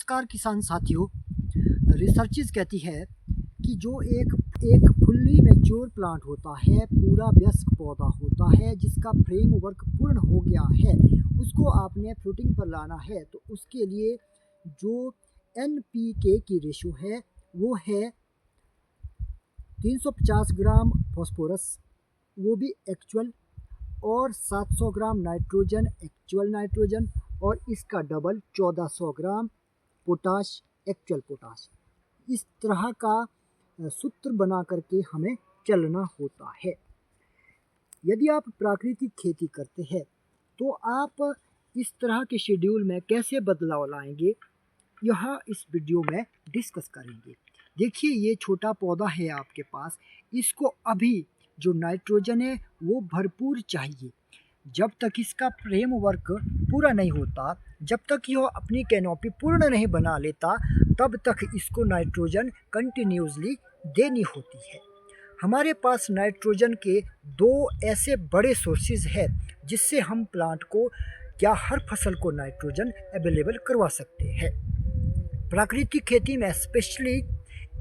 नमस्कार किसान साथियों। रिसर्चेस कहती है कि जो एक एक फुल्ली मैच्योर प्लांट होता है, पूरा वयस्क पौधा होता है जिसका फ्रेमवर्क पूर्ण हो गया है, उसको आपने फ्रूटिंग पर लाना है तो उसके लिए जो NPK की रेशो है वो है 350 ग्राम फॉस्फोरस, वो भी एक्चुअल, और 700 ग्राम नाइट्रोजन एक्चुअल नाइट्रोजन, और इसका डबल 1400 ग्राम पोटाश एक्चुअल पोटाश। इस तरह का सूत्र बना करके हमें चलना होता है। यदि आप प्राकृतिक खेती करते हैं तो आप इस तरह के शेड्यूल में कैसे बदलाव लाएंगे, यह इस वीडियो में डिस्कस करेंगे। देखिए, ये छोटा पौधा है आपके पास, इसको अभी जो नाइट्रोजन है वो भरपूर चाहिए। जब तक इसका फ्रेमवर्क पूरा नहीं होता, जब तक यह अपनी कैनोपी पूर्ण नहीं बना लेता, तब तक इसको नाइट्रोजन कंटिन्यूसली देनी होती है। हमारे पास नाइट्रोजन के दो ऐसे बड़े सोर्सेज हैं जिससे हम प्लांट को या हर फसल को नाइट्रोजन अवेलेबल करवा सकते हैं। प्राकृतिक खेती में स्पेशली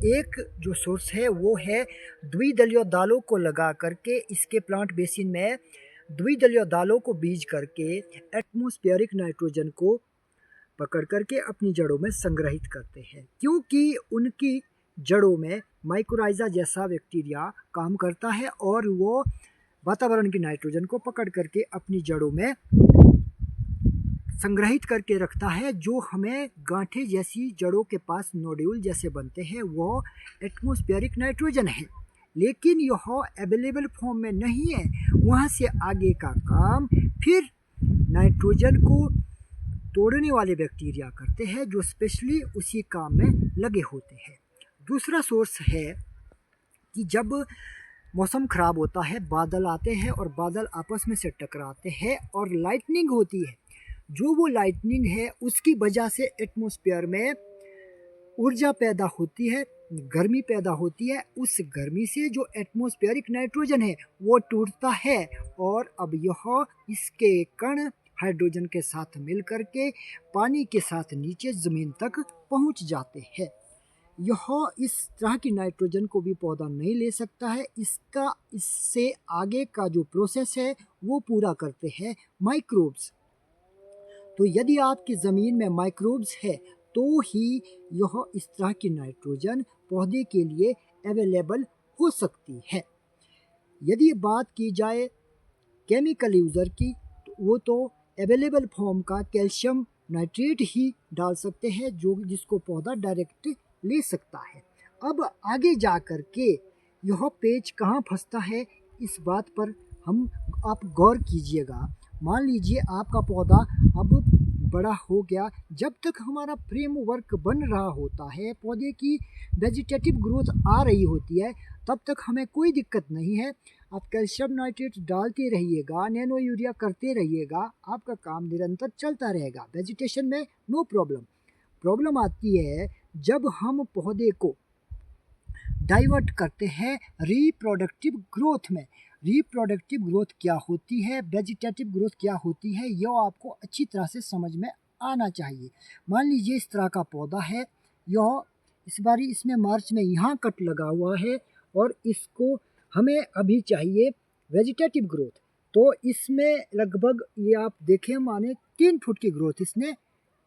एक जो सोर्स है वो है द्विदलीय दालों को लगा करके इसके प्लांट बेसिन में द्विदलीय दालों को बीज करके एटमॉस्फेरिक नाइट्रोजन को पकड़ करके अपनी जड़ों में संग्रहित करते हैं, क्योंकि उनकी जड़ों में माइकोराइजा जैसा बैक्टीरिया काम करता है और वो वातावरण की नाइट्रोजन को पकड़ करके अपनी जड़ों में संग्रहित करके रखता है। जो हमें गांठे जैसी जड़ों के पास नोड्यूल जैसे बनते हैं वो एटमॉस्फेरिक नाइट्रोजन है, लेकिन यह अवेलेबल फॉर्म में नहीं है। वहाँ से आगे का काम फिर नाइट्रोजन को तोड़ने वाले बैक्टीरिया करते हैं जो स्पेशली उसी काम में लगे होते हैं। दूसरा सोर्स है कि जब मौसम खराब होता है, बादल आते हैं और बादल आपस में से टकराते हैं और लाइटनिंग होती है, जो वो लाइटनिंग है उसकी वजह से एटमॉस्फेयर में ऊर्जा पैदा होती है, गर्मी पैदा होती है। उस गर्मी से जो एटमॉस्फेरिक नाइट्रोजन है वो टूटता है और अब यह इसके कण हाइड्रोजन के साथ मिल करके पानी के साथ नीचे ज़मीन तक पहुंच जाते हैं। यह इस तरह की नाइट्रोजन को भी पौधा नहीं ले सकता है। इससे आगे का जो प्रोसेस है वो पूरा करते हैं माइक्रोब्स। तो यदि आपकी ज़मीन में माइक्रोब्स है तो ही यह इस तरह की नाइट्रोजन पौधे के लिए अवेलेबल हो सकती है। यदि बात की जाए केमिकल यूज़र की, तो वो तो अवेलेबल फॉर्म का कैल्शियम नाइट्रेट ही डाल सकते हैं जो जिसको पौधा डायरेक्ट ले सकता है। अब आगे जा कर के यह पेच कहाँ फंसता है, इस बात पर आप गौर कीजिएगा। मान लीजिए आपका पौधा अब बड़ा हो गया, जब तक हमारा फ्रेमवर्क बन रहा होता है, पौधे की वेजिटेटिव ग्रोथ आ रही होती है, तब तक हमें कोई दिक्कत नहीं है। आप कैल्शियम नाइट्रेट डालते रहिएगा, नैनो यूरिया करते रहिएगा, आपका काम निरंतर चलता रहेगा, वेजिटेशन में नो प्रॉब्लम। प्रॉब्लम आती है जब हम पौधे को डाइवर्ट करते हैं रिप्रोडक्टिव ग्रोथ में। रिप्रोडक्टिव ग्रोथ क्या होती है, वेजिटेटिव ग्रोथ क्या होती है, यह आपको अच्छी तरह से समझ में आना चाहिए। मान लीजिए इस तरह का पौधा है, यह इस बारी इसमें मार्च में यहाँ कट लगा हुआ है और इसको हमें अभी चाहिए वेजिटेटिव ग्रोथ। तो इसमें लगभग ये आप देखें माने 3 फुट की ग्रोथ इसने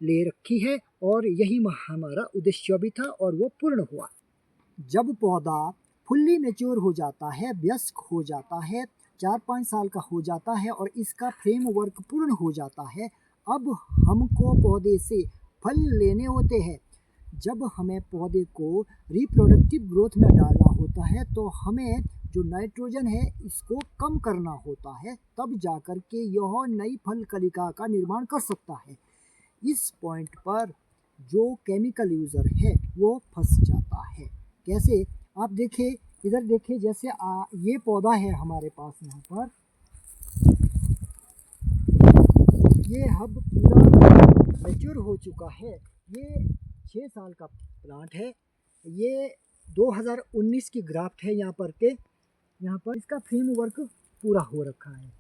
ले रखी है और यही हमारा उद्देश्य भी था और वो पूर्ण हुआ। जब पौधा फुल्ली मैच्योर हो जाता है, वयस्क हो जाता है, 4-5 साल का हो जाता है और इसका फ्रेमवर्क पूर्ण हो जाता है, अब हमको पौधे से फल लेने होते हैं। जब हमें पौधे को रिप्रोडक्टिव ग्रोथ में डालना होता है तो हमें जो नाइट्रोजन है इसको कम करना होता है, तब जाकर के यह नई फल कलिका का निर्माण कर सकता है। इस पॉइंट पर जो केमिकल यूज़र है वो फंस जाता है। कैसे, आप देखिए, इधर देखिए, जैसे ये पौधा है हमारे पास यहाँ पर, ये अब पूरा मैच्योर हो चुका है। ये 6 साल का प्लांट है, ये 2019 की ग्राफ्ट है। यहाँ पर इसका फ्रेमवर्क पूरा हो रखा है।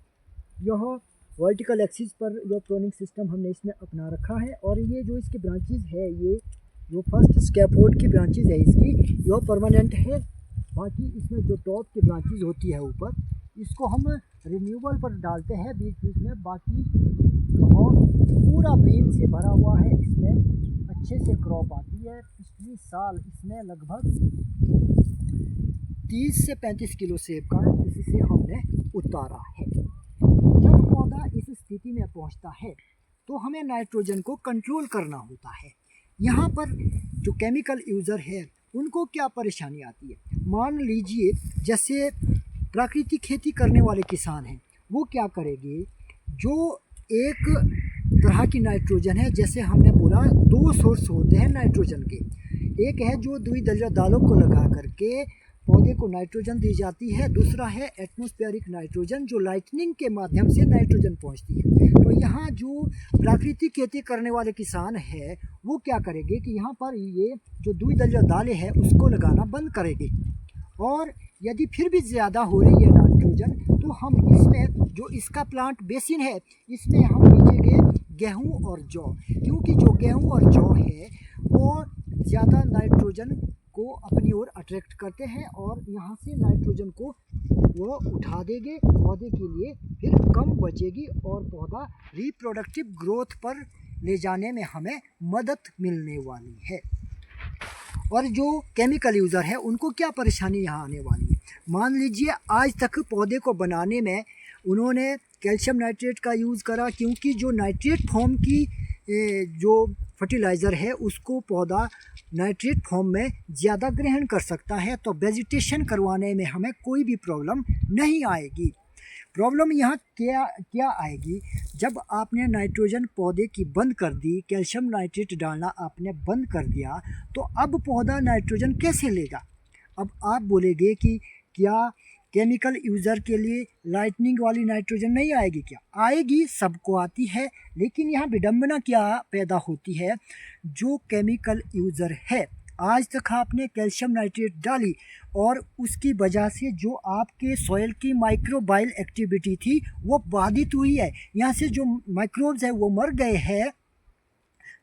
यह वर्टिकल एक्सिस पर यह प्रोनिंग सिस्टम हमने इसमें अपना रखा है। और ये जो इसकी ब्रांचेज है, ये जो फर्स्ट स्कैफोल्ड की ब्रांचेज है इसकी, यह परमानेंट है। बाकी इसमें जो टॉप की ब्रांचेज होती है ऊपर, इसको हम रिन्यूअल पर डालते हैं बीच बीच में। बाकी और पूरा बीम से भरा हुआ है, इसमें अच्छे से क्रॉप आती है। पिछले साल इसमें लगभग 30 से 35 किलो सेब का इससे हमने उतारा है। जब पौधा इस स्थिति में पहुंचता है तो हमें नाइट्रोजन को कंट्रोल करना होता है। यहाँ पर जो केमिकल यूज़र है उनको क्या परेशानी आती है, मान लीजिए जैसे प्राकृतिक खेती करने वाले किसान हैं, वो क्या करेंगे, जो एक तरह की नाइट्रोजन है, जैसे हमने बोला 2 सोर्स होते हैं नाइट्रोजन के। एक है जो द्विदलीय दालों को लगा करके पौधे को नाइट्रोजन दी जाती है, दूसरा है एटमॉस्फेरिक नाइट्रोजन जो लाइटनिंग के माध्यम से नाइट्रोजन पहुंचती है। तो यहाँ जो प्राकृतिक खेती करने वाले किसान है वो क्या करेंगे कि यहाँ पर ये जो द्विदलीय दालें हैं उसको लगाना बंद करेंगे। और यदि फिर भी ज़्यादा हो रही है नाइट्रोजन, तो हम इसमें जो इसका प्लांट बेसिन है इसमें हम बीजेंगे गेहूँ और जौ, क्योंकि जो गेहूँ और जौ है वो ज़्यादा नाइट्रोजन को अपनी ओर अट्रैक्ट करते हैं और यहाँ से नाइट्रोजन को वो उठा देंगे पौधे के लिए, फिर कम बचेगी और पौधा रिप्रोडक्टिव ग्रोथ पर ले जाने में हमें मदद मिलने वाली है। और जो केमिकल यूज़र है उनको क्या परेशानी यहाँ आने वाली है, मान लीजिए आज तक पौधे को बनाने में उन्होंने कैल्शियम नाइट्रेट का यूज़ करा, क्योंकि जो नाइट्रेट फॉर्म की जो फर्टिलाइज़र है उसको पौधा नाइट्रेट फॉर्म में ज़्यादा ग्रहण कर सकता है, तो वेजिटेशन करवाने में हमें कोई भी प्रॉब्लम नहीं आएगी। प्रॉब्लम यहाँ क्या आएगी, जब आपने नाइट्रोजन पौधे की बंद कर दी, कैल्शियम नाइट्रेट डालना आपने बंद कर दिया, तो अब पौधा नाइट्रोजन कैसे लेगा। अब आप बोलेंगे कि क्या केमिकल यूज़र के लिए लाइटनिंग वाली नाइट्रोजन नहीं आएगी, क्या आएगी, सबको आती है। लेकिन यहाँ विडंबना क्या पैदा होती है, जो केमिकल यूज़र है आज तक आपने कैल्शियम नाइट्रेट डाली और उसकी वजह से जो आपके सॉइल की माइक्रोबायल एक्टिविटी थी वो बाधित हुई है, यहाँ से जो माइक्रोब्स है वो मर गए हैं।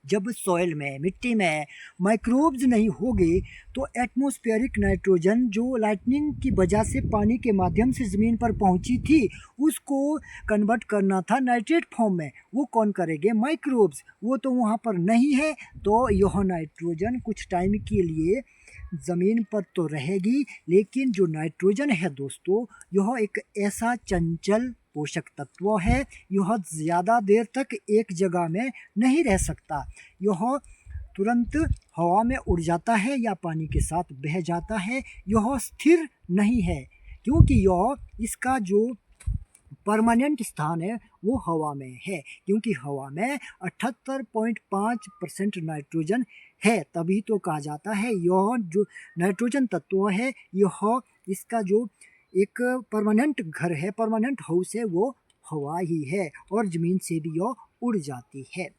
जब सॉइल में, मिट्टी में माइक्रोब्स नहीं होंगे तो एटमॉस्फेरिक नाइट्रोजन जो लाइटनिंग की वजह से पानी के माध्यम से ज़मीन पर पहुंची थी उसको कन्वर्ट करना था नाइट्रेट फॉर्म में, वो कौन करेंगे, माइक्रोब्स, वो तो वहाँ पर नहीं है। तो यह नाइट्रोजन कुछ टाइम के लिए ज़मीन पर तो रहेगी, लेकिन जो नाइट्रोजन है दोस्तों, यह एक ऐसा चंचल पोषक तत्व है, यह ज़्यादा देर तक एक जगह में नहीं रह सकता, यह तुरंत हवा में उड़ जाता है या पानी के साथ बह जाता है, यह स्थिर नहीं है, क्योंकि यह इसका जो परमानेंट स्थान है वो हवा में है, क्योंकि हवा में 78.5% नाइट्रोजन है। तभी तो कहा जाता है यह जो नाइट्रोजन तत्व है यह इसका जो एक परमानेंट घर है, परमानेंट हाउस है, वो हवा ही है और ज़मीन से भी यह उड़ जाती है।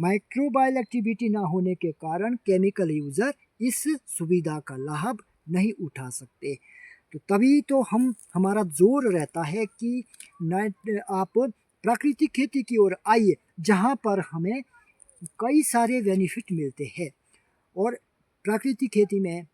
माइक्रोबायल एक्टिविटी ना होने के कारण केमिकल यूज़र इस सुविधा का लाभ नहीं उठा सकते। तो तभी तो हमारा जोर रहता है कि आप प्राकृतिक खेती की ओर आइए, जहाँ पर हमें कई सारे बेनिफिट मिलते हैं। और प्राकृतिक खेती में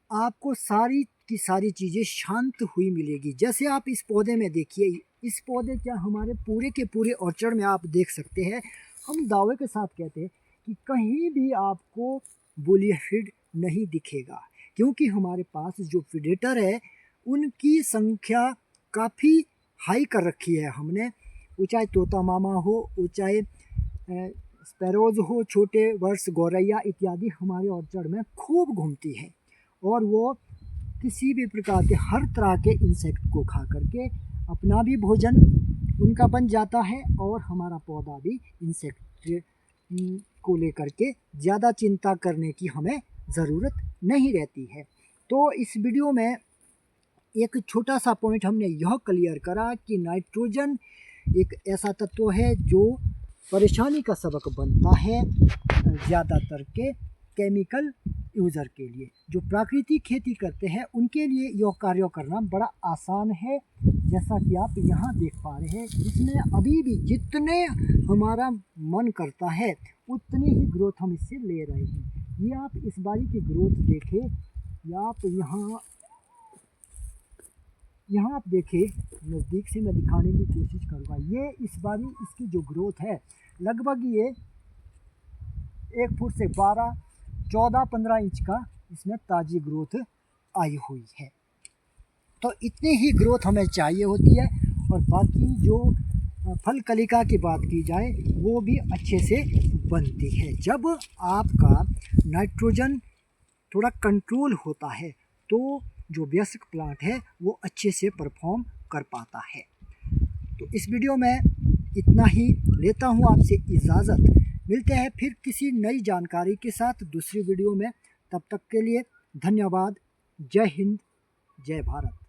आपको सारी की सारी चीज़ें शांत हुई मिलेगी। जैसे आप इस पौधे में देखिए, इस पौधे क्या हमारे पूरे के पूरे ऑर्चर्ड में आप देख सकते हैं, हम दावे के साथ कहते हैं कि कहीं भी आपको बुलिया फीड नहीं दिखेगा, क्योंकि हमारे पास जो प्रेडेटर है उनकी संख्या काफ़ी हाई कर रखी है हमने, वो चाहे तोता मामा हो, वो चाहे स्पैरोज हो, छोटे वर्ष गौरैया इत्यादि हमारे ऑर्चर्ड में खूब घूमती है और वो किसी भी प्रकार के हर तरह के इंसेक्ट को खा करके अपना भी भोजन उनका बन जाता है और हमारा पौधा भी इंसेक्ट को लेकर के ज़्यादा चिंता करने की हमें ज़रूरत नहीं रहती है। तो इस वीडियो में एक छोटा सा पॉइंट हमने यह क्लियर करा कि नाइट्रोजन एक ऐसा तत्व है जो परेशानी का सबक बनता है ज़्यादातर के केमिकल यूज़र के लिए। जो प्राकृतिक खेती करते हैं उनके लिए यह कार्य करना बड़ा आसान है। जैसा कि आप यहाँ देख पा रहे हैं, इसमें अभी भी जितने हमारा मन करता है उतनी ही ग्रोथ हम इससे ले रहे हैं। ये आप इस बारी की ग्रोथ देखें, या आप यहाँ आप देखें, नज़दीक से मैं दिखाने की कोशिश करूँगा। ये इस बारी इसकी जो ग्रोथ है लगभग ये 1 फुट से 14-15 इंच का इसमें ताज़ी ग्रोथ आई हुई है। तो इतनी ही ग्रोथ हमें चाहिए होती है। और बाकी जो फल कलिका की बात की जाए वो भी अच्छे से बनती है। जब आपका नाइट्रोजन थोड़ा कंट्रोल होता है तो जो बेसिक प्लांट है वो अच्छे से परफॉर्म कर पाता है। तो इस वीडियो में इतना ही लेता हूँ आपसे इजाज़त। मिलते हैं फिर किसी नई जानकारी के साथ दूसरी वीडियो में। तब तक के लिए धन्यवाद। जय हिंद, जय भारत।